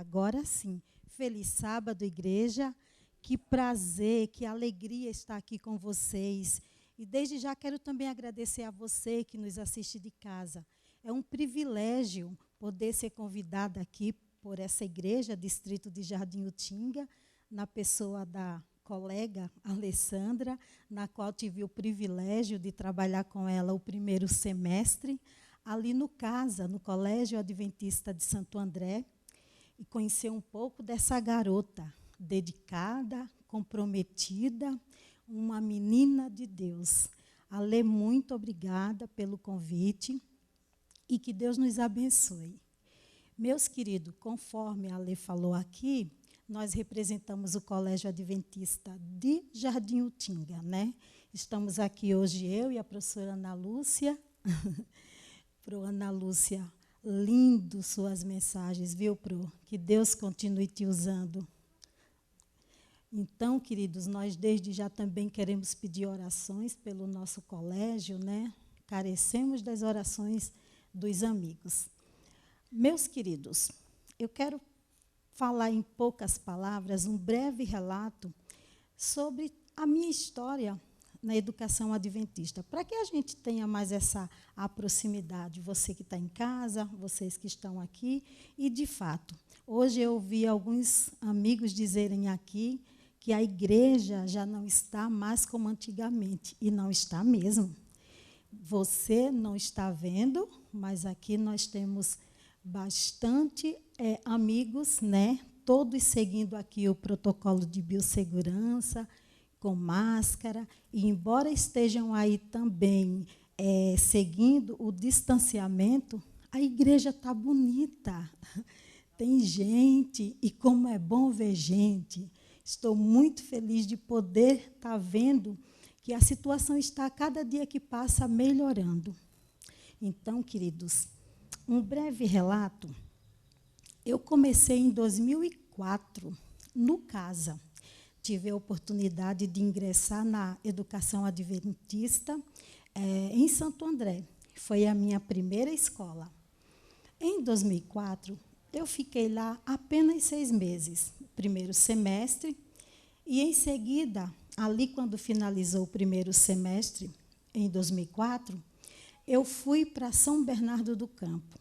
Agora sim. Feliz sábado, igreja. Que prazer, que alegria estar aqui com vocês. E desde já quero também agradecer a você que nos assiste de casa. É um privilégio poder ser convidada aqui por essa igreja, Distrito de Jardim Utinga, na pessoa da colega Alessandra, na qual tive o privilégio de trabalhar com ela o primeiro semestre, ali no CASA, no Colégio Adventista de Santo André, e conhecer um pouco dessa garota dedicada, comprometida, uma menina de Deus. Alê, muito obrigada pelo convite e que Deus nos abençoe. Meus queridos, conforme a Alê falou aqui, nós representamos o Colégio Adventista de Jardim Utinga, né? Estamos aqui hoje eu e a professora Ana Lúcia. Pro Ana Lúcia, lindo suas mensagens, viu, Pro? Que Deus continue te usando. Então, queridos, nós desde já também queremos pedir orações pelo nosso colégio, né? Carecemos das orações dos amigos. Meus queridos, eu quero falar em poucas palavras, um breve relato sobre a minha história na educação adventista, para que a gente tenha mais essa proximidade, você que está em casa, vocês que estão aqui, e, de fato, hoje eu ouvi alguns amigos dizerem aqui que a igreja já não está mais como antigamente, e não está mesmo. Você não está vendo, mas aqui nós temos bastante amigos, né? Todos seguindo aqui o protocolo de biossegurança, com máscara, e embora estejam aí também seguindo o distanciamento, a igreja está bonita. Tem gente, e como é bom ver gente. Estou muito feliz de poder estar vendo que a situação está, a cada dia que passa, melhorando. Então, queridos, um breve relato. Eu comecei em 2004, no CASA. Tive a oportunidade de ingressar na educação adventista em Santo André. Foi a minha primeira escola. Em 2004, eu fiquei lá apenas 6 meses, primeiro semestre, e, em seguida, ali quando finalizou o primeiro semestre, em 2004, eu fui para São Bernardo do Campo,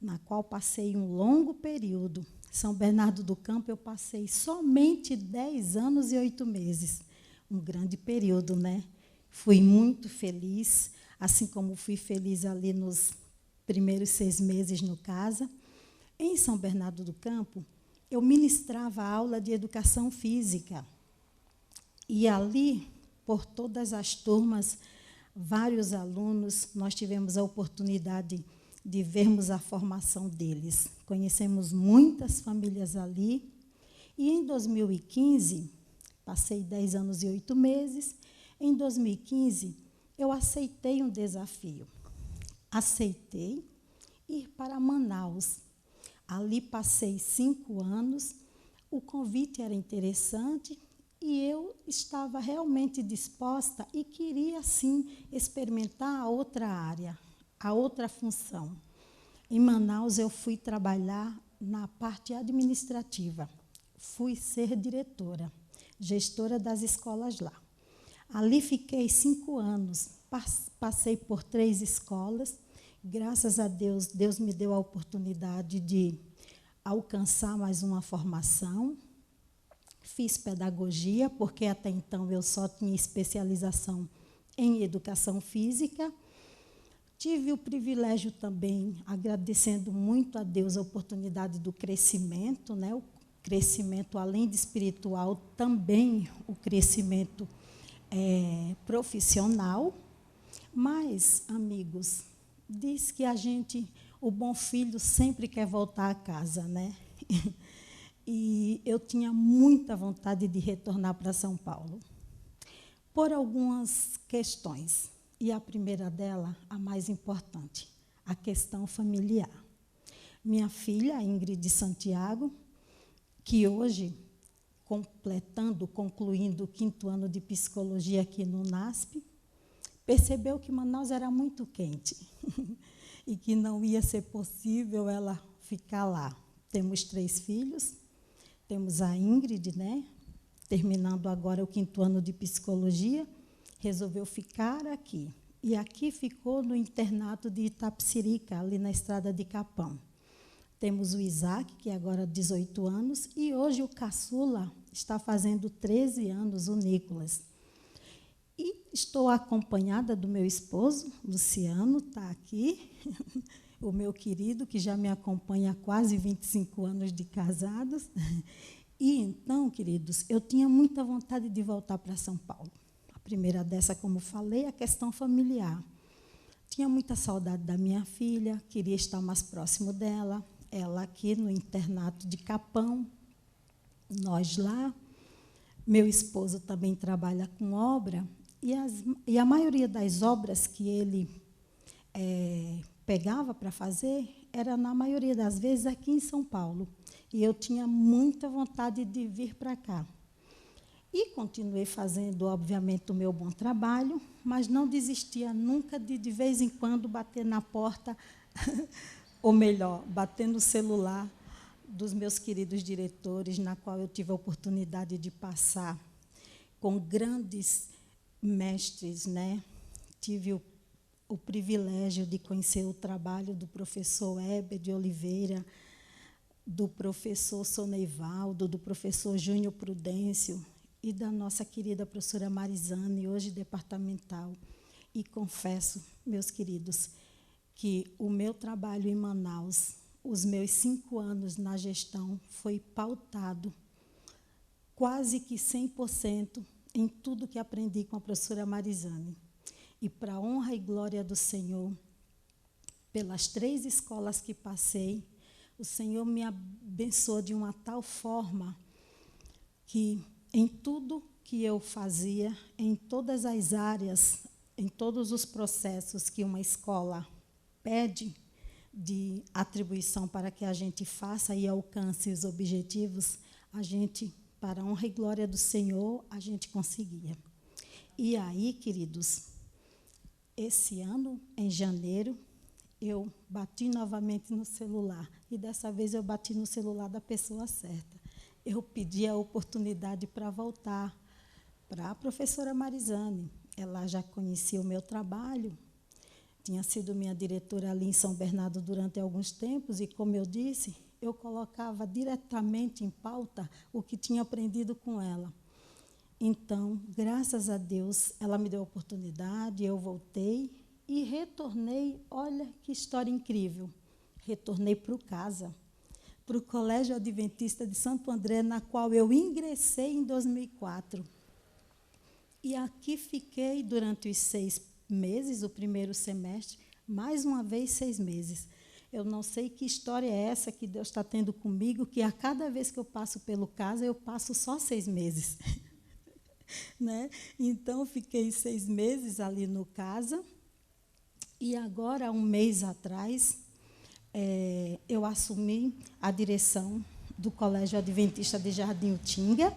na qual passei um longo período. São Bernardo do Campo eu passei somente 10 anos e 8 meses, um grande período, né? Fui muito feliz, assim como fui feliz ali nos primeiros 6 meses no CASA. Em São Bernardo do Campo, eu ministrava aula de educação física. E ali, por todas as turmas, vários alunos, nós tivemos a oportunidade de vermos a formação deles. Conhecemos muitas famílias ali. E em 2015, passei 10 anos e 8 meses, em 2015, eu aceitei um desafio. Aceitei ir para Manaus. Ali passei 5 anos, o convite era interessante e eu estava realmente disposta e queria, sim, experimentar a outra área, a outra função. Em Manaus, eu fui trabalhar na parte administrativa. Fui ser diretora, gestora das escolas lá. Ali fiquei 5 anos, passei por 3 escolas. Graças a Deus, Deus me deu a oportunidade de alcançar mais uma formação. Fiz pedagogia, porque até então eu só tinha especialização em educação física. Tive o privilégio também, agradecendo muito a Deus, a oportunidade do crescimento, né? O crescimento, além de espiritual, também o crescimento profissional. Mas, amigos, diz que o bom filho sempre quer voltar a casa, né? E eu tinha muita vontade de retornar para São Paulo, por algumas questões. E a primeira dela, a mais importante, a questão familiar. Minha filha, Ingrid Santiago, que hoje, concluindo o 5º ano de psicologia aqui no NASP, percebeu que Manaus era muito quente e que não ia ser possível ela ficar lá. temos 3 filhos, temos a Ingrid, né, terminando agora o 5º ano de psicologia, resolveu ficar aqui. E aqui ficou no internato de Itapecerica, ali na estrada de Capão. Temos o Isaac, que agora 18 anos, e hoje o caçula está fazendo 13 anos, o Nicolas. E estou acompanhada do meu esposo, Luciano, está aqui, o meu querido, que já me acompanha há quase 25 anos de casados. E então, queridos, eu tinha muita vontade de voltar para São Paulo. A primeira dessa, como falei, a questão familiar. Tinha muita saudade da minha filha, queria estar mais próximo dela, ela aqui no internato de Capão, nós lá. Meu esposo também trabalha com obra, e a maioria das obras que ele pegava para fazer era, na maioria das vezes, aqui em São Paulo. E eu tinha muita vontade de vir para cá. E continuei fazendo, obviamente, o meu bom trabalho, mas não desistia nunca de vez em quando, bater na porta, ou melhor, bater no celular dos meus queridos diretores, na qual eu tive a oportunidade de passar com grandes mestres, né? Tive o privilégio de conhecer o trabalho do professor Heber de Oliveira, do professor Soneivaldo, do professor Júnior Prudêncio e da nossa querida professora Marizane, hoje departamental. E confesso, meus queridos, que o meu trabalho em Manaus, os meus 5 anos na gestão, foi pautado quase que 100% em tudo que aprendi com a professora Marizane. E, para a honra e glória do Senhor, pelas 3 escolas que passei, o Senhor me abençoou de uma tal forma que, em tudo que eu fazia, em todas as áreas, em todos os processos que uma escola pede de atribuição para que a gente faça e alcance os objetivos, a gente, para a honra e glória do Senhor, a gente conseguia. E aí, queridos, esse ano, em janeiro, eu bati novamente no celular, e dessa vez eu bati no celular da pessoa certa. Eu pedi a oportunidade para voltar para a professora Marizane. Ela já conhecia o meu trabalho, tinha sido minha diretora ali em São Bernardo durante alguns tempos, e, como eu disse, eu colocava diretamente em pauta o que tinha aprendido com ela. Então, graças a Deus, ela me deu a oportunidade, eu voltei e retornei. Olha que história incrível. Retornei para o CASA, para o Colégio Adventista de Santo André, na qual eu ingressei em 2004. E aqui fiquei durante os 6 meses, o primeiro semestre, mais uma vez 6 meses. Eu não sei que história é essa que Deus está tendo comigo, que a cada vez que eu passo pelo CASA, eu passo só 6 meses. Né? Então, fiquei 6 meses ali no CASA, e agora, 1 mês atrás, eu assumi a direção do Colégio Adventista de Jardim Utinga,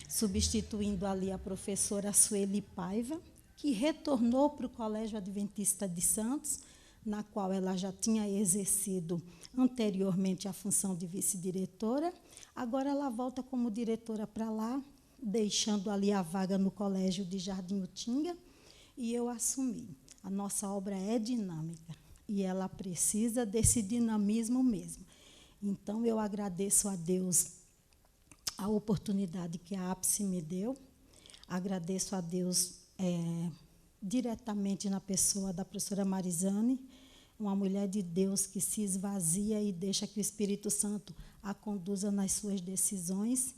substituindo ali a professora Sueli Paiva, que retornou para o Colégio Adventista de Santos, na qual ela já tinha exercido anteriormente a função de vice-diretora. Agora ela volta como diretora para lá, deixando ali a vaga no Colégio de Jardim Utinga, e eu assumi. A nossa obra é dinâmica, e ela precisa desse dinamismo mesmo. Então, eu agradeço a Deus a oportunidade que a APSE me deu, agradeço a Deus diretamente na pessoa da professora Marizane, uma mulher de Deus que se esvazia e deixa que o Espírito Santo a conduza nas suas decisões.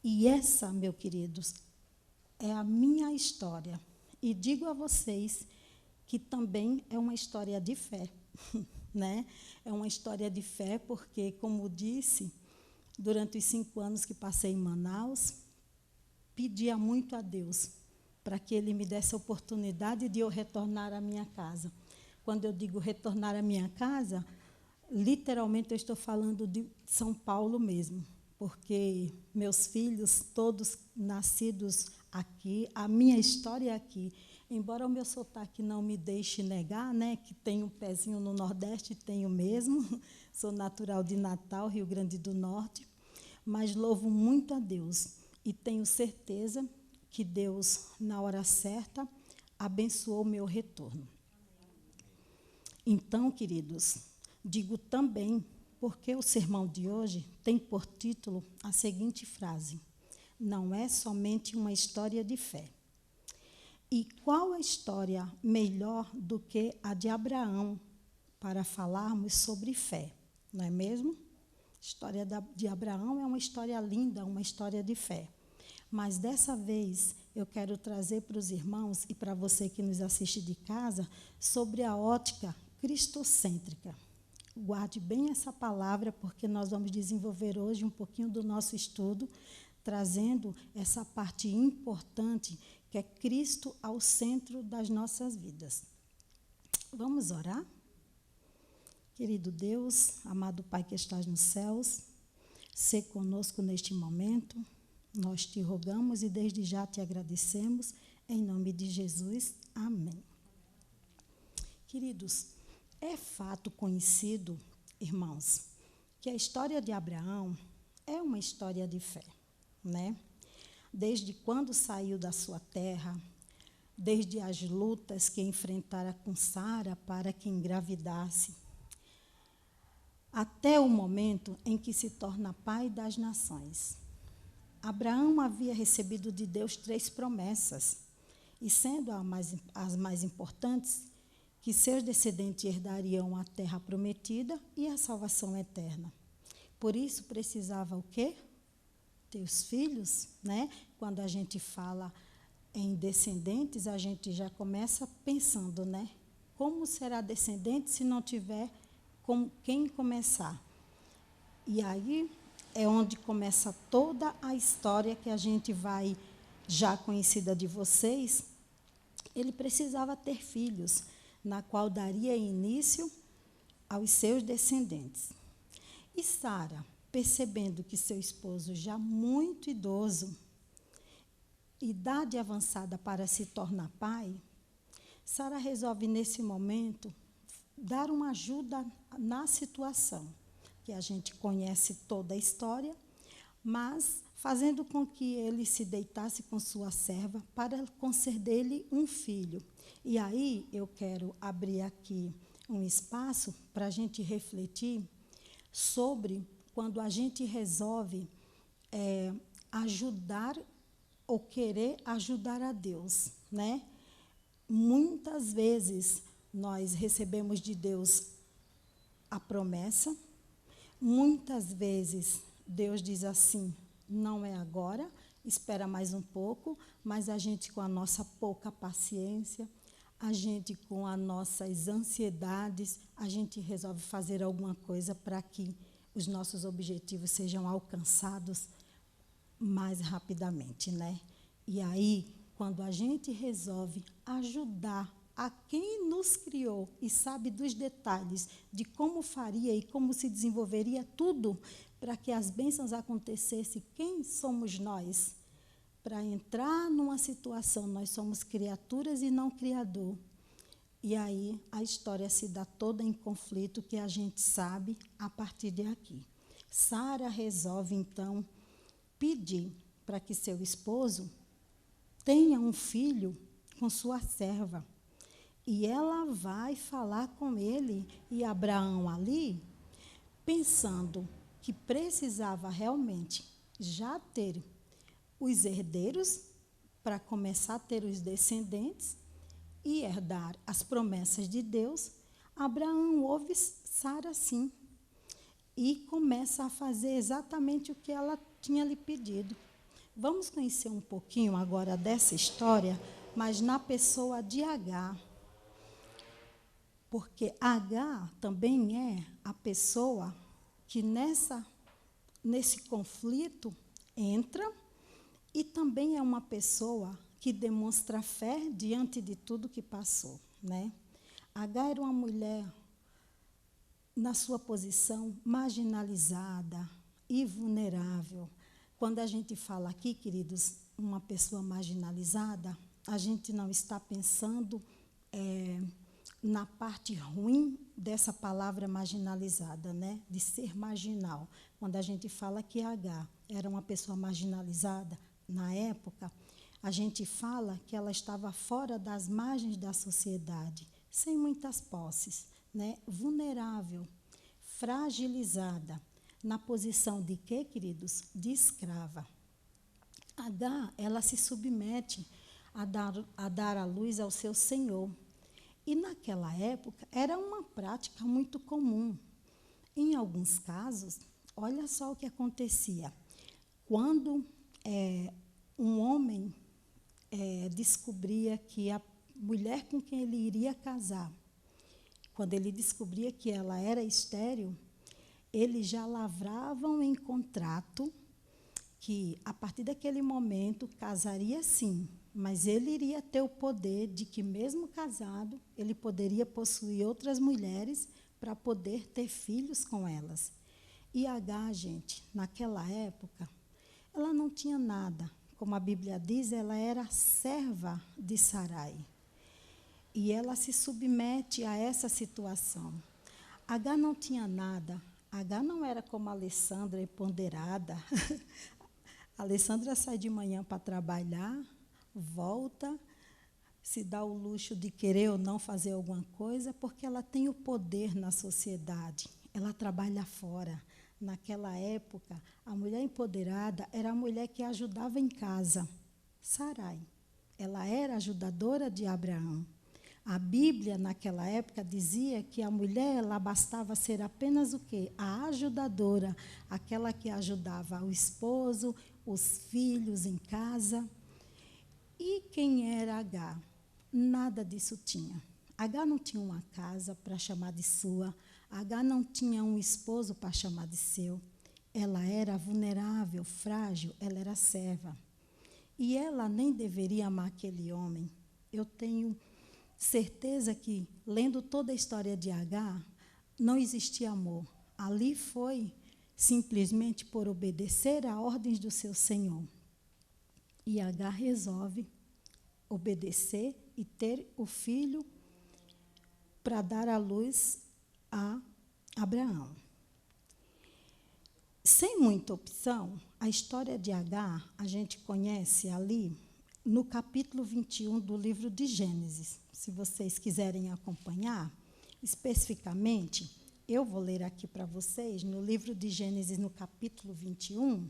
E essa, meus queridos, é a minha história. E digo a vocês que também é uma história de fé. Né? É uma história de fé porque, como disse, durante os 5 anos que passei em Manaus, pedia muito a Deus para que Ele me desse a oportunidade de eu retornar à minha casa. Quando eu digo retornar à minha casa, literalmente eu estou falando de São Paulo mesmo, porque meus filhos, todos nascidos aqui, a minha história é aqui. Embora o meu sotaque não me deixe negar, né, que tenho um pezinho no Nordeste, tenho mesmo, Sou natural de Natal, Rio Grande do Norte, mas louvo muito a Deus e tenho certeza que Deus, na hora certa, abençoou o meu retorno. Então, queridos, digo também, porque o sermão de hoje tem por título a seguinte frase: não é somente uma história de fé. E qual a história melhor do que a de Abraão para falarmos sobre fé, não é mesmo? A história de Abraão é uma história linda, uma história de fé. Mas dessa vez eu quero trazer para os irmãos e para você que nos assiste de casa sobre a ótica cristocêntrica. Guarde bem essa palavra, porque nós vamos desenvolver hoje um pouquinho do nosso estudo, trazendo essa parte importante, que é Cristo ao centro das nossas vidas. Vamos orar? Querido Deus, amado Pai que estás nos céus, sê conosco neste momento. Nós te rogamos e desde já te agradecemos, em nome de Jesus. Amém. Queridos, é fato conhecido, irmãos, que a história de Abraão é uma história de fé, né? Desde quando saiu da sua terra, desde as lutas que enfrentara com Sara para que engravidasse, até o momento em que se torna pai das nações. Abraão havia recebido de Deus 3 promessas, e sendo as mais importantes, que seus descendentes herdariam a terra prometida e a salvação eterna. Por isso precisava o quê? Ter os filhos, né? Quando a gente fala em descendentes, a gente já começa pensando, né? Como será descendente se não tiver com quem começar? E aí é onde começa toda a história que a gente vai, já conhecida de vocês. Ele precisava ter filhos, na qual daria início aos seus descendentes. E Sara, percebendo que seu esposo, já muito idoso, idade avançada para se tornar pai, Sara resolve, nesse momento, dar uma ajuda na situação, que a gente conhece toda a história, mas fazendo com que ele se deitasse com sua serva para conceder-lhe um filho. E aí eu quero abrir aqui um espaço para a gente refletir sobre quando a gente resolve ajudar ou querer ajudar a Deus, né? Muitas vezes nós recebemos de Deus a promessa, muitas vezes Deus diz assim: não é agora, espera mais um pouco, mas a gente, com a nossa pouca paciência, a gente, com as nossas ansiedades, a gente resolve fazer alguma coisa para que os nossos objetivos sejam alcançados mais rapidamente, né? E aí, quando a gente resolve ajudar a quem nos criou e sabe dos detalhes de como faria e como se desenvolveria tudo para que as bênçãos acontecessem, quem somos nós? Para entrar numa situação, nós somos criaturas e não criador. E aí a história se dá toda em conflito, que a gente sabe a partir de aqui. Sara resolve, então, pedir para que seu esposo tenha um filho com sua serva. E ela vai falar com ele, e Abraão ali, pensando que precisava realmente já ter os herdeiros para começar a ter os descendentes e herdar as promessas de Deus, Abraão ouve Sara sim e começa a fazer exatamente o que ela tinha lhe pedido. Vamos conhecer um pouquinho agora dessa história, mas na pessoa de Agar. Porque Agar também é a pessoa que nesse conflito entra e também é uma pessoa que demonstra fé diante de tudo que passou, né? Agar era uma mulher, na sua posição, marginalizada e vulnerável. Quando a gente fala aqui, queridos, uma pessoa marginalizada, a gente não está pensando na parte ruim dessa palavra marginalizada, né? De ser marginal. Quando a gente fala que Agar era uma pessoa marginalizada, na época, a gente fala que ela estava fora das margens da sociedade, sem muitas posses, né? Vulnerável, fragilizada, na posição de quê, queridos? De escrava. Agar, ela se submete a dar a luz ao seu senhor. E naquela época era uma prática muito comum. Em alguns casos, olha só o que acontecia. Quando um homem descobria que a mulher com quem ele iria casar, quando ele descobria que ela era estéril, eles já lavravam em contrato que, a partir daquele momento, casaria sim, mas ele iria ter o poder de que, mesmo casado, ele poderia possuir outras mulheres para poder ter filhos com elas. E Agar, gente, naquela época, ela não tinha nada. Como a Bíblia diz, ela era serva de Sarai. E ela se submete a essa situação. Agar não tinha nada. Agar não era como a Alessandra, empoderada. A Alessandra sai de manhã para trabalhar, volta, se dá o luxo de querer ou não fazer alguma coisa, porque ela tem o poder na sociedade. Ela trabalha fora. Naquela época, a mulher empoderada era a mulher que ajudava em casa. Sarai. Ela era ajudadora de Abraão. A Bíblia, naquela época, dizia que a mulher, ela bastava ser apenas o quê? A ajudadora, aquela que ajudava o esposo, os filhos em casa. E quem era Agar? Nada disso tinha. Agar não tinha uma casa para chamar de sua. Agar não tinha um esposo para chamar de seu. Ela era vulnerável, frágil, ela era serva. E ela nem deveria amar aquele homem. Eu tenho certeza que, lendo toda a história de Agar, não existia amor. Ali foi simplesmente por obedecer a ordens do seu Senhor. E Agar resolve obedecer e ter o filho para dar à luz a Abraão. Sem muita opção, a história de Agar a gente conhece ali no capítulo 21 do livro de Gênesis. Se vocês quiserem acompanhar, especificamente, eu vou ler aqui para vocês, no livro de Gênesis, no capítulo 21,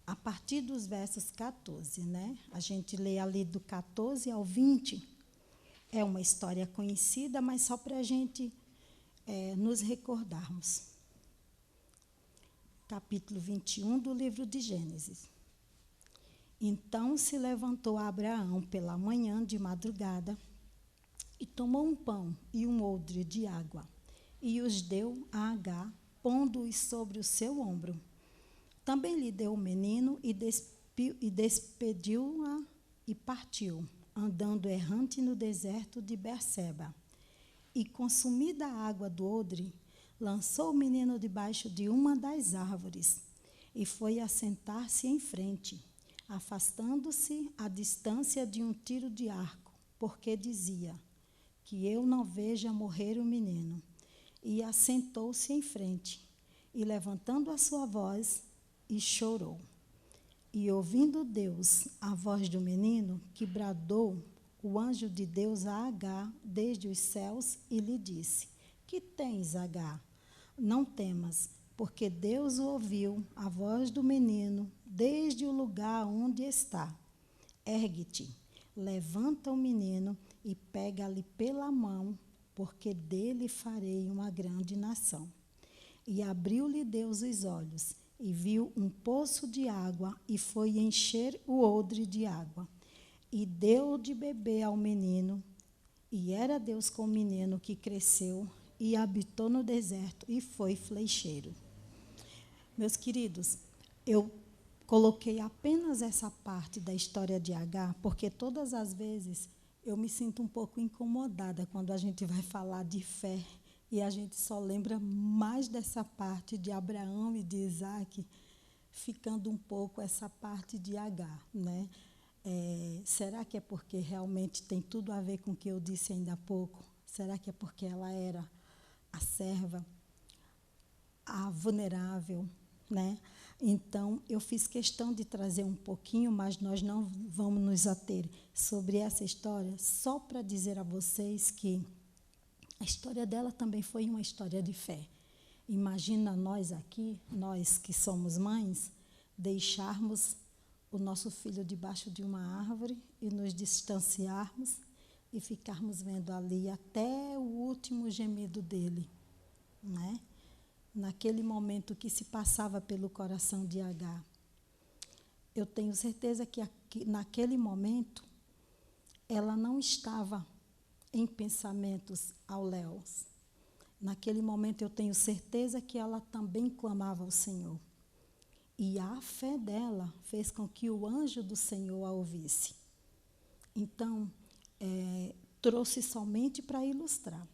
a partir dos versos 14, né? A gente lê ali do 14 ao 20, é uma história conhecida, mas só para a gente nos recordarmos. Capítulo 21 do livro de Gênesis. Então se levantou Abraão pela manhã de madrugada e tomou um pão e um odre de água e os deu a Agar, pondo-os sobre o seu ombro. Também lhe deu o menino e despediu-a e partiu, andando errante no deserto de Berseba. E, consumida a água do odre, lançou o menino debaixo de uma das árvores e foi assentar-se em frente, afastando-se à distância de um tiro de arco, porque dizia: que eu não veja morrer o menino. E assentou-se em frente, e levantando a sua voz, e chorou. E ouvindo Deus a voz do menino, que bradou, o anjo de Deus a Agar desde os céus, e lhe disse: que tens, Agar? Não temas, porque Deus ouviu a voz do menino desde o lugar onde está. Ergue-te, levanta o menino e pega-lhe pela mão, porque dele farei uma grande nação. E abriu-lhe Deus os olhos, e viu um poço de água, e foi encher o odre de água. E deu de beber ao menino, e era Deus com o menino, que cresceu e habitou no deserto, e foi flecheiro. Meus queridos, eu coloquei apenas essa parte da história de Agar, porque todas as vezes eu me sinto um pouco incomodada quando a gente vai falar de fé, e a gente só lembra mais dessa parte de Abraão e de Isaac, ficando um pouco essa parte de Agar, né? Será que é porque realmente tem tudo a ver com o que eu disse ainda há pouco? Será que é porque ela era a serva, a vulnerável, né? Então, eu fiz questão de trazer um pouquinho, mas nós não vamos nos ater sobre essa história, só para dizer a vocês que a história dela também foi uma história de fé. Imagina nós aqui, nós que somos mães, deixarmos o nosso filho debaixo de uma árvore e nos distanciarmos e ficarmos vendo ali até o último gemido dele, né? Naquele momento que se passava pelo coração de Agar. Eu tenho certeza que naquele momento ela não estava em pensamentos auléus. Naquele momento eu tenho certeza que ela também clamava ao Senhor. E a fé dela fez com que o anjo do Senhor a ouvisse. Então, trouxe somente para ilustrar.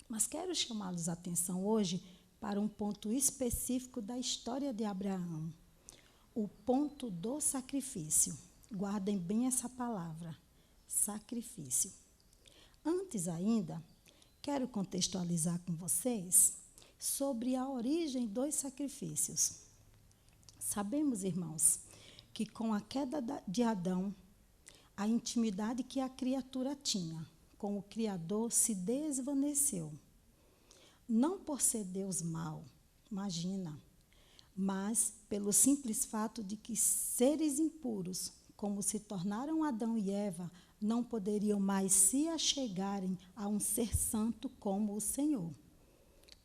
Mas quero chamá-los a atenção hoje para um ponto específico da história de Abraão. O ponto do sacrifício. Guardem bem essa palavra, sacrifício. Antes ainda, quero contextualizar com vocês sobre a origem dos sacrifícios. Sabemos, irmãos, que com a queda de Adão, a intimidade que a criatura tinha com o Criador se desvaneceu. Não por ser Deus mau, imagina, mas pelo simples fato de que seres impuros, como se tornaram Adão e Eva, não poderiam mais se achegarem a um ser santo como o Senhor.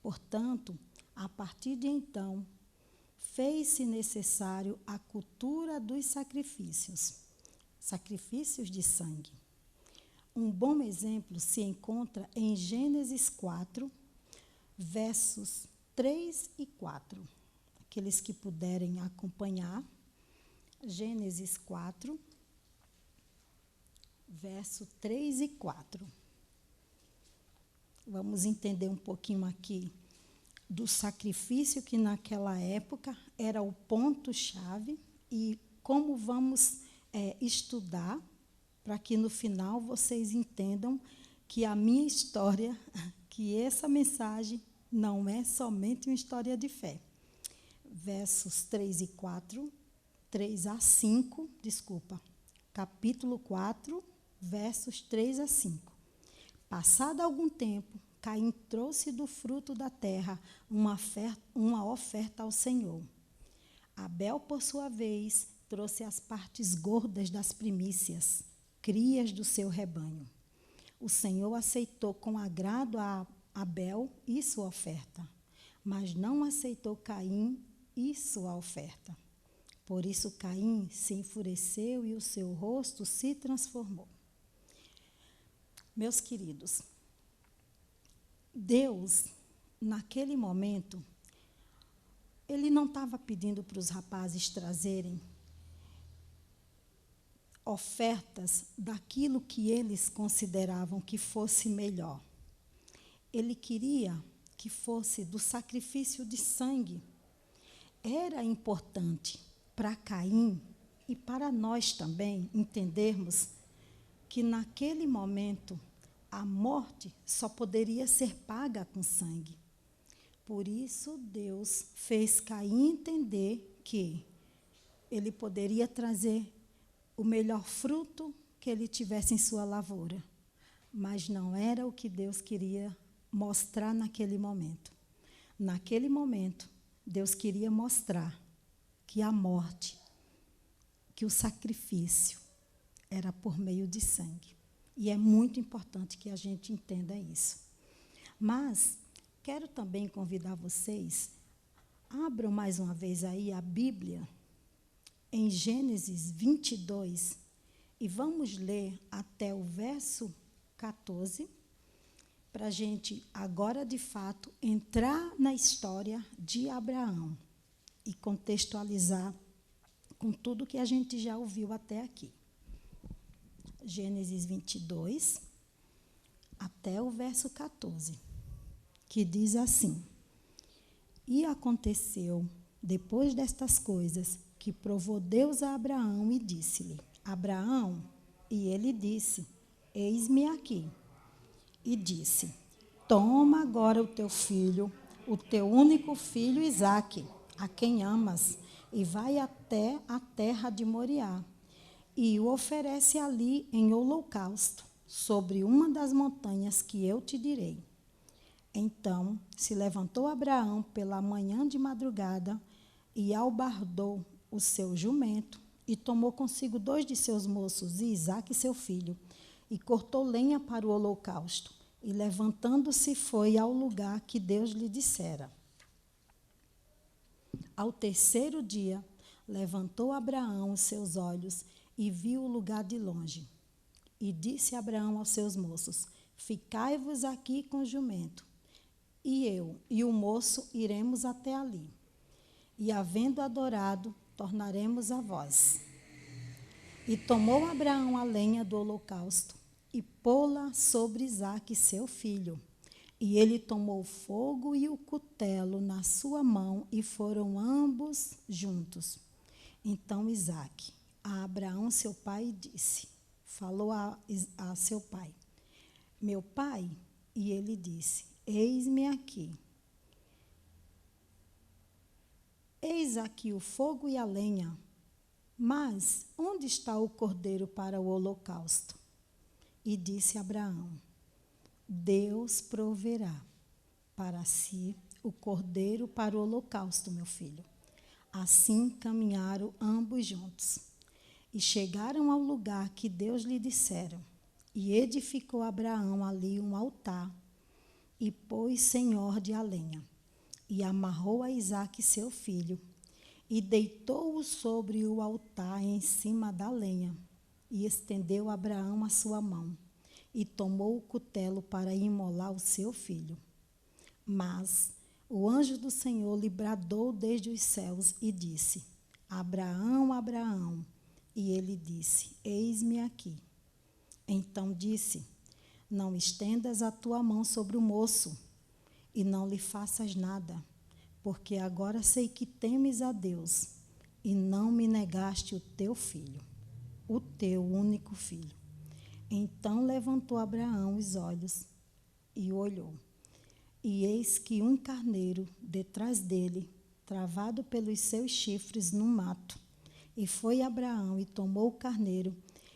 Portanto, a partir de então, fez-se necessário a cultura dos sacrifícios, sacrifícios de sangue. Um bom exemplo se encontra em Gênesis 4, versos 3 e 4. Aqueles que puderem acompanhar, Gênesis 4, verso 3 e 4. Vamos entender um pouquinho aqui do sacrifício que naquela época era o ponto-chave e como vamos estudar para que no final vocês entendam que a minha história, que essa mensagem não é somente uma história de fé. Versos 3 e 4, 3 a 5, capítulo 4, versos 3 a 5. Passado algum tempo, Caim trouxe do fruto da terra uma oferta ao Senhor. Abel, por sua vez, trouxe as partes gordas das primícias, crias do seu rebanho. O Senhor aceitou com agrado a Abel e sua oferta, mas não aceitou Caim e sua oferta. Por isso Caim se enfureceu e o seu rosto se transformou. Meus queridos, Deus, naquele momento, Ele não estava pedindo para os rapazes trazerem ofertas daquilo que eles consideravam que fosse melhor. Ele queria que fosse do sacrifício de sangue. Era importante para Caim e para nós também entendermos que naquele momento a morte só poderia ser paga com sangue. Por isso Deus fez Caim entender que ele poderia trazer o melhor fruto que ele tivesse em sua lavoura, mas não era o que Deus queria mostrar naquele momento. Naquele momento, Deus queria mostrar que a morte, que o sacrifício era por meio de sangue. E é muito importante que a gente entenda isso. Mas quero também convidar vocês, abram mais uma vez aí a Bíblia, em Gênesis 22, e vamos ler até o verso 14, para a gente, agora de fato, entrar na história de Abraão e contextualizar com tudo que a gente já ouviu até aqui. Gênesis 22, até o verso 14, que diz assim: E aconteceu, depois destas coisas, que provou Deus a Abraão e disse-lhe: Abraão, e ele disse: Eis-me aqui. E disse: Toma agora o teu filho, o teu único filho Isaque, a quem amas, e vai até a terra de Moriá, e o oferece ali em holocausto, sobre uma das montanhas que eu te direi. Então se levantou Abraão pela manhã de madrugada e albardou o seu jumento, e tomou consigo 2 de seus moços e Isaque seu filho, e cortou lenha para o holocausto, e levantando-se foi ao lugar que Deus lhe dissera. Ao terceiro dia, levantou Abraão os seus olhos e viu o lugar de longe. E disse Abraão aos seus moços: Ficai-vos aqui com o jumento, e eu e o moço iremos até ali. E, havendo adorado, tornaremos a vós. E tomou Abraão a lenha do holocausto e pô-la sobre Isaque, seu filho. E ele tomou o fogo e o cutelo na sua mão, e foram ambos juntos. Então Isaque, a Abraão seu pai, falou a seu pai: Meu pai? E ele disse: Eis-me aqui. Eis aqui o fogo e a lenha, mas onde está o cordeiro para o holocausto? E disse Abraão: Deus proverá para si o cordeiro para o holocausto, meu filho. Assim caminharam ambos juntos, e chegaram ao lugar que Deus lhe dissera. E edificou Abraão ali um altar, e pôs sem ordem a lenha, e amarrou a Isaque seu filho, e deitou-o sobre o altar em cima da lenha, e estendeu Abraão a sua mão, e tomou o cutelo para imolar o seu filho. Mas o anjo do Senhor lhe bradou desde os céus e disse: Abraão, Abraão. E ele disse: Eis-me aqui. Então disse: Não estendas a tua mão sobre o moço, e não lhe faças nada, porque agora sei que temes a Deus, e não me negaste o teu filho, o teu único filho. Então levantou Abraão os olhos e olhou, e eis que um carneiro detrás dele, travado pelos seus chifres no mato. E foi Abraão e tomou o carneiro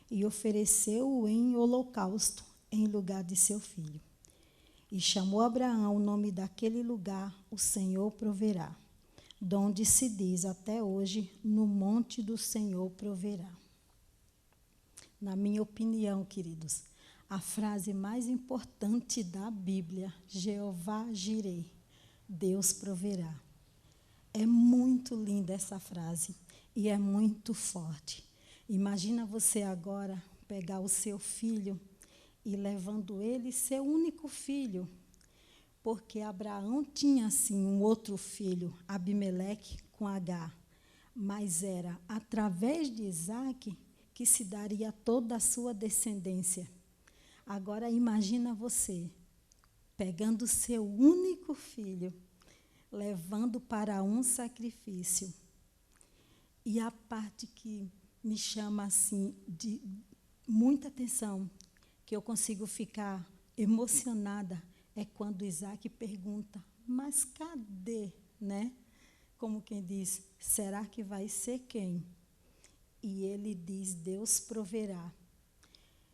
e ofereceu-o em holocausto em lugar de seu filho. E chamou Abraão o nome daquele lugar: O Senhor proverá, donde se diz até hoje: No monte do Senhor proverá. Na minha opinião, queridos, a frase mais importante da Bíblia: Jeová Jireh, Deus proverá. É muito linda essa frase e é muito forte. Imagina você agora pegar o seu filho e levando ele, seu único filho, porque Abraão tinha sim um outro filho, Abimeleque, com Agar, mas era através de Isaque que se daria toda a sua descendência. Agora imagina você pegando o seu único filho, levando para um sacrifício. E a parte que me chama assim de muita atenção, que eu consigo ficar emocionada, é quando Isaque pergunta: mas cadê, né? Como quem diz: será que vai ser quem? E ele diz: Deus proverá.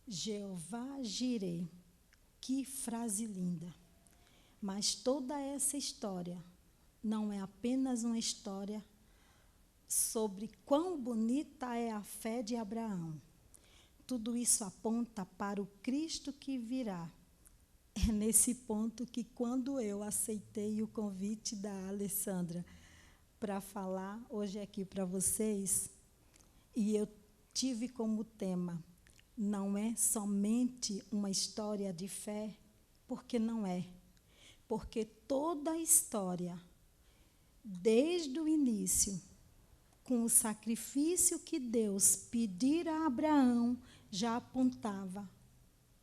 Jeová Jireh. Que frase linda. Mas toda essa história não é apenas uma história sobre quão bonita é a fé de Abraão. Tudo isso aponta para o Cristo que virá. É nesse ponto que, quando eu aceitei o convite da Alessandra para falar hoje aqui para vocês, e eu tive como tema: não é somente uma história de fé, porque não é. Porque toda a história, desde o início, com o sacrifício que Deus pedira a Abraão, já apontava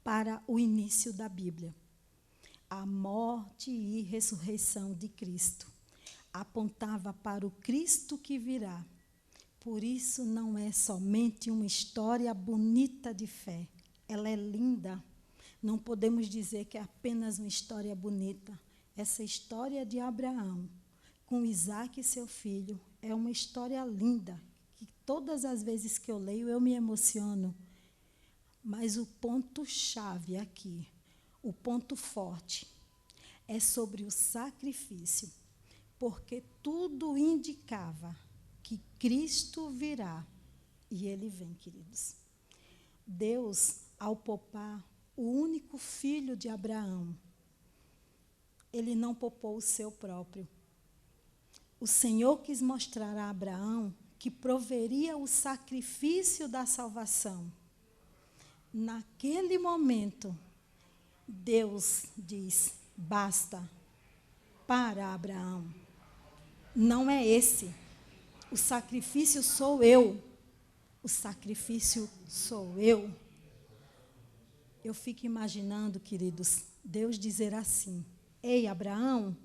para o início da Bíblia. A morte e ressurreição de Cristo apontava para o Cristo que virá, Por isso não é somente uma história bonita de fé. Ela é linda. Não podemos dizer que é apenas uma história bonita. Essa história de Abraão, com Isaque, seu filho, é uma história linda, que todas as vezes que eu leio eu me emociono. Mas o ponto-chave aqui, o ponto forte, é sobre o sacrifício, porque tudo indicava que Cristo virá, e Ele vem, queridos. Deus, ao poupar o único filho de Abraão, Ele não poupou o seu próprio. O Senhor quis mostrar a Abraão que proveria o sacrifício da salvação. Naquele momento, Deus diz: basta, para Abraão. Não é esse. O sacrifício sou eu. O sacrifício sou eu. Eu fico imaginando, queridos, Deus dizer assim: ei, Abraão,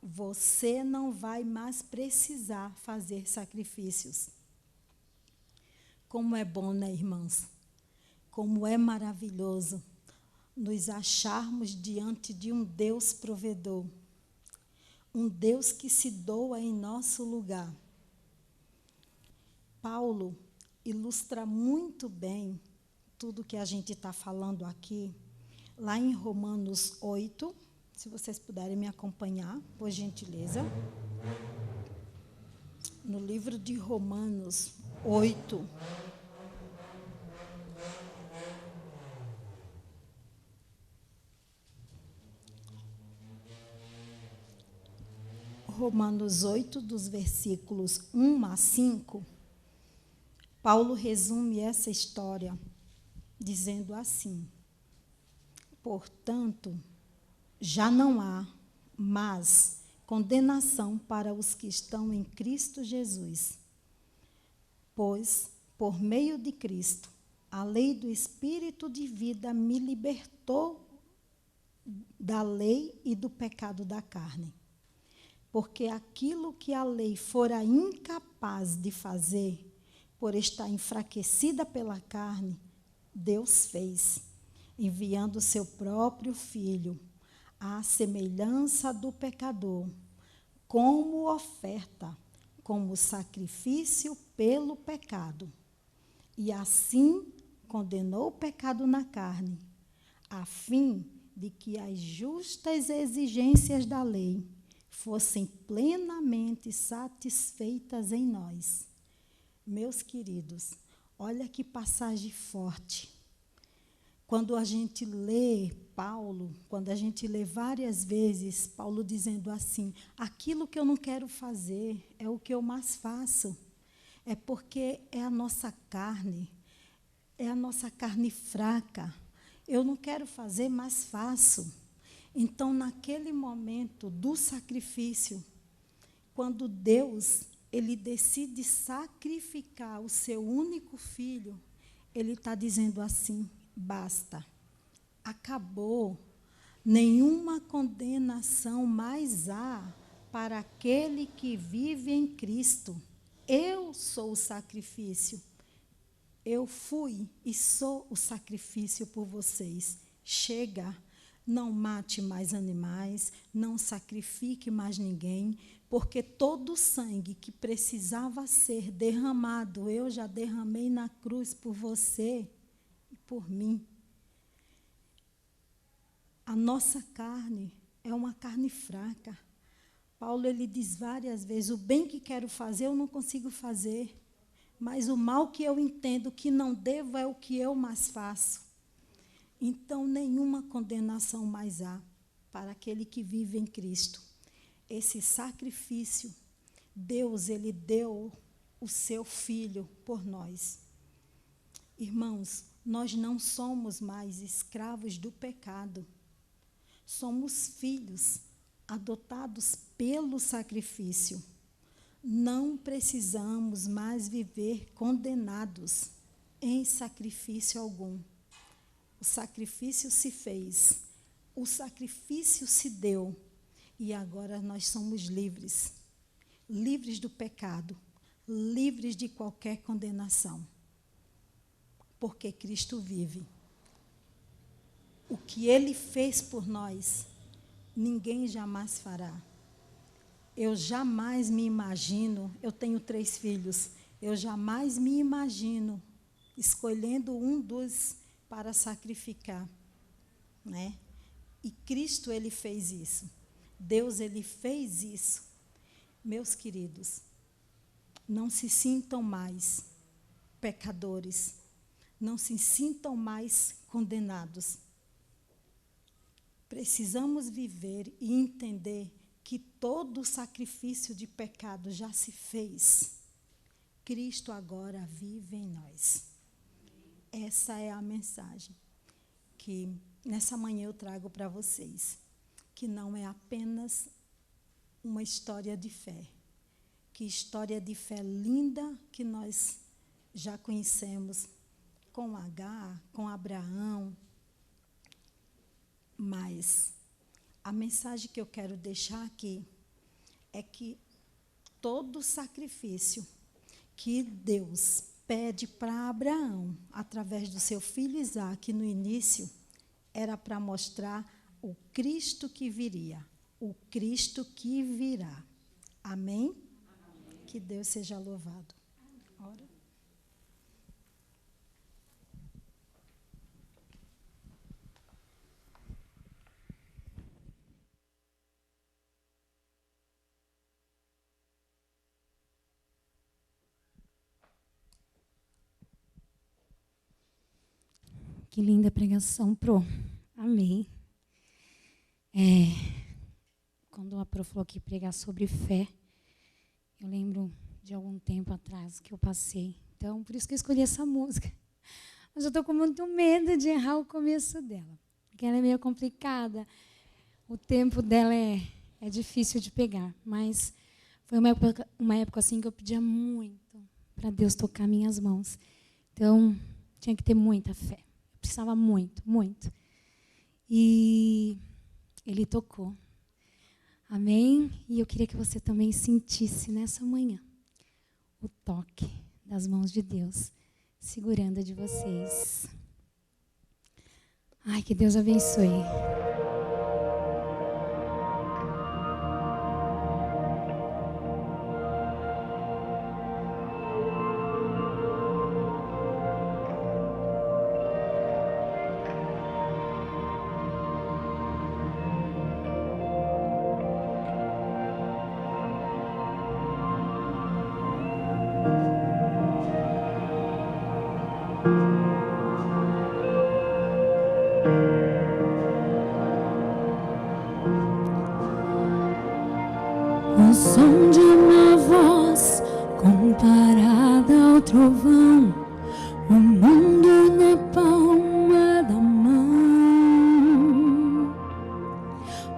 você não vai mais precisar fazer sacrifícios. Como é bom, né, irmãos? Como é maravilhoso nos acharmos diante de um Deus provedor, um Deus que se doa em nosso lugar. Paulo ilustra muito bem tudo que a gente está falando aqui, lá em Romanos 8, se vocês puderem me acompanhar, por gentileza. No livro de Romanos 8. Romanos 8, dos versículos 1 a 5, Paulo resume essa história dizendo assim: portanto, já não há mais condenação para os que estão em Cristo Jesus, pois, por meio de Cristo, a lei do Espírito de vida me libertou da lei e do pecado da carne. Porque aquilo que a lei fora incapaz de fazer, por estar enfraquecida pela carne, Deus fez, enviando o seu próprio Filho, à semelhança do pecador, como oferta, como sacrifício pelo pecado. E assim condenou o pecado na carne, a fim de que as justas exigências da lei fossem plenamente satisfeitas em nós. Meus queridos, olha que passagem forte. Quando a gente lê Paulo, quando a gente lê várias vezes Paulo dizendo assim: aquilo que eu não quero fazer é o que eu mais faço. É porque é a nossa carne fraca. Eu não quero fazer, mas faço. Então, naquele momento do sacrifício, quando Deus ele decide sacrificar o seu único filho, ele está dizendo assim: basta, acabou, nenhuma condenação mais há para aquele que vive em Cristo. Eu sou o sacrifício. Eu fui e sou o sacrifício por vocês. Chega. Não mate mais animais, não sacrifique mais ninguém, porque todo o sangue que precisava ser derramado, eu já derramei na cruz por você e por mim. A nossa carne é uma carne fraca. Paulo ele diz várias vezes: o bem que quero fazer eu não consigo fazer, mas o mal que eu entendo que não devo é o que eu mais faço. Então, nenhuma condenação mais há para aquele que vive em Cristo. Esse sacrifício, Deus, ele deu o seu Filho por nós. Irmãos, nós não somos mais escravos do pecado. Somos filhos adotados pelo sacrifício. Não precisamos mais viver condenados em sacrifício algum. O sacrifício se fez, o sacrifício se deu, e agora nós somos livres, livres do pecado, livres de qualquer condenação, porque Cristo vive. O que Ele fez por nós, ninguém jamais fará. Eu jamais me imagino, eu tenho 3 filhos, eu jamais me imagino escolhendo um dos para sacrificar, né? E Cristo, Ele fez isso. Deus, Ele fez isso. Meus queridos, não se sintam mais pecadores, não se sintam mais condenados. Precisamos viver e entender que todo o sacrifício de pecado já se fez. Cristo agora vive em nós. Essa é a mensagem que nessa manhã eu trago para vocês, que não é apenas uma história de fé. Que história de fé linda que nós já conhecemos com Agar, com Abraão. Mas a mensagem que eu quero deixar aqui é que todo sacrifício que Deus pede para Abraão, através do seu filho Isaque, no início, era para mostrar o Cristo que viria, o Cristo que virá. Amém? Amém. Que Deus seja louvado. Ora. Que linda pregação, Pro. Amém. Quando a Pro falou que pregar sobre fé, eu lembro de algum tempo atrás que eu passei. Então, por isso que eu escolhi essa música. Mas eu estou com muito medo de errar o começo dela, porque ela é meio complicada. O tempo dela é difícil de pegar. Mas foi uma época assim que eu pedia muito para Deus tocar minhas mãos. Então, tinha que ter muita fé. Precisava muito, muito. E Ele tocou. Amém? E eu queria que você também sentisse nessa manhã o toque das mãos de Deus segurando a de vocês. Ai, que Deus abençoe. O som de uma voz comparada ao trovão, o mundo na palma da mão.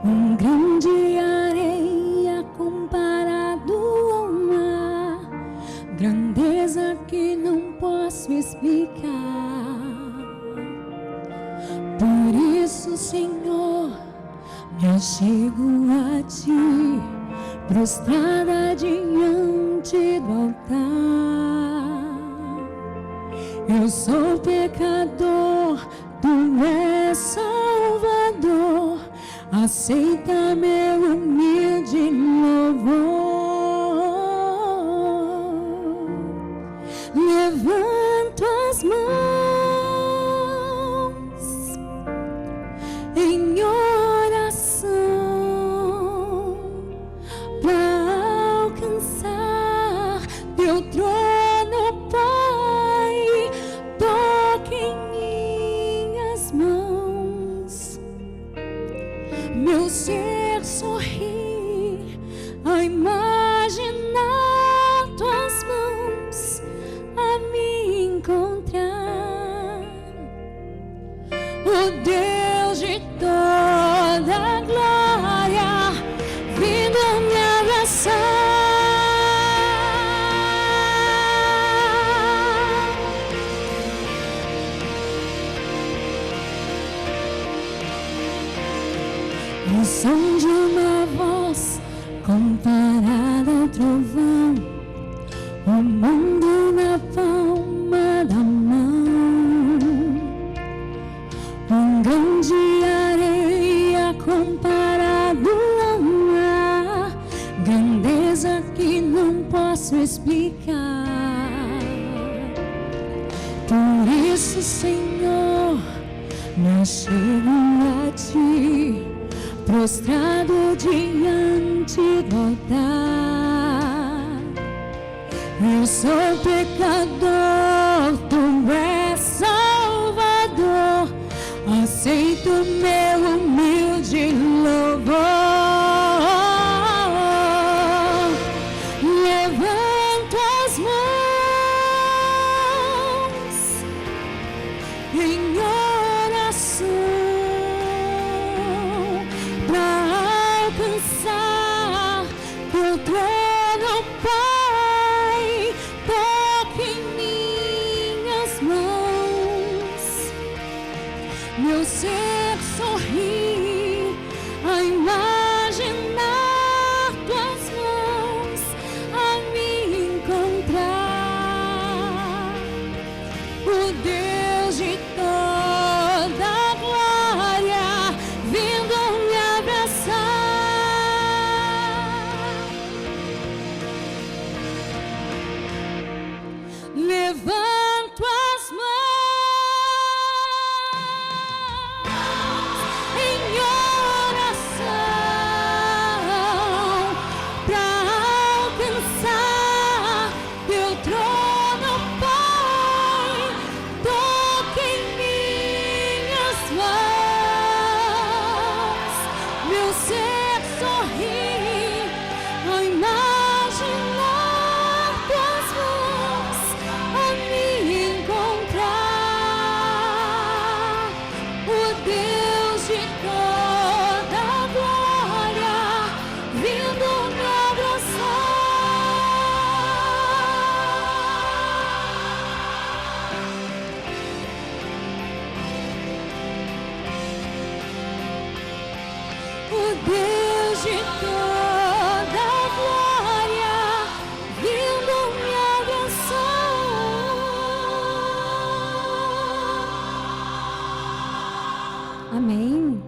Um grão de areia comparado ao mar, grandeza que não posso explicar. Por isso, Senhor, me achego a Ti, prostrada diante do altar. Eu sou pecador, Tu és Salvador, aceita meu humilde louvor. Levanto as mãos em oração para alcançar Teu trono, Pai. Toque em minhas mãos, meu ser sorri a imaginar Tuas mãos a me encontrar. O Deus de toda glória vindo me abraçar. O som de uma voz comparada ao trovão, o coisa que não posso explicar. Por isso, Senhor, me chego a Ti, prostrado diante do altar. Eu sou pecador, Tu és Salvador, aceito meu humilde louvor. Levanto as mãos em oração para alcançar Teu trono, Pai. Toque em minhas mãos, meu ser sorri a imaginar Tuas mãos a me encontrar. O Deus de toda glória vindo me abraçar. Levanto as mãos em oração para alcançar Teu trono, Pai. Toque em minhas mãos, meu ser sorri ao imaginar Tuas mãos a me encontrar. O Deus de toda glória vindo me abraçar. O Deus de toda glória vindo me abraçar. Amém.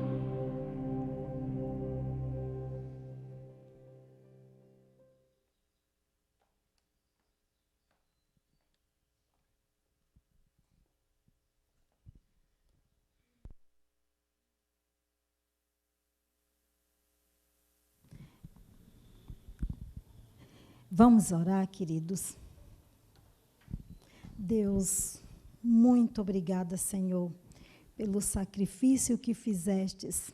Vamos orar, queridos. Deus, muito obrigada, Senhor, pelo sacrifício que fizestes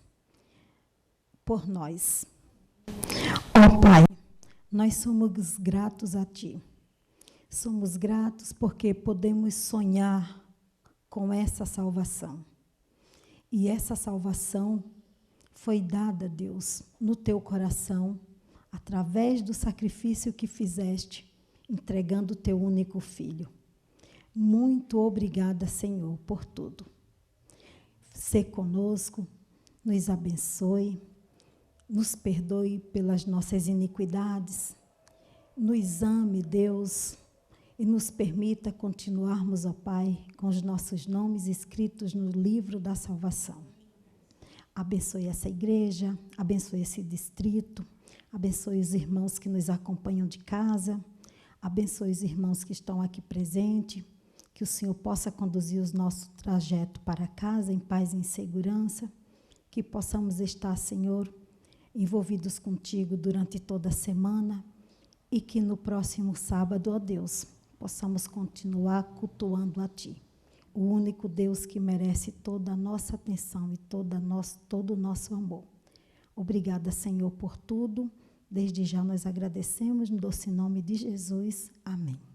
por nós. Ó Pai, nós somos gratos a Ti. Somos gratos porque podemos sonhar com essa salvação. E essa salvação foi dada, Deus, no Teu coração, através do sacrifício que fizeste, entregando o Teu único Filho. Muito obrigada, Senhor, por tudo. Sê conosco, nos abençoe, nos perdoe pelas nossas iniquidades, nos ame, Deus, e nos permita continuarmos, ó Pai, com os nossos nomes escritos no livro da salvação. Abençoe essa igreja, abençoe esse distrito, abençoe os irmãos que nos acompanham de casa, abençoe os irmãos que estão aqui presentes, que o Senhor possa conduzir o nosso trajeto para casa em paz e em segurança, que possamos estar, Senhor, envolvidos contigo durante toda a semana e que no próximo sábado, ó Deus, possamos continuar cultuando a Ti, o único Deus que merece toda a nossa atenção e todo o nosso amor. Obrigada, Senhor, por tudo. Desde já nós agradecemos no doce nome de Jesus. Amém.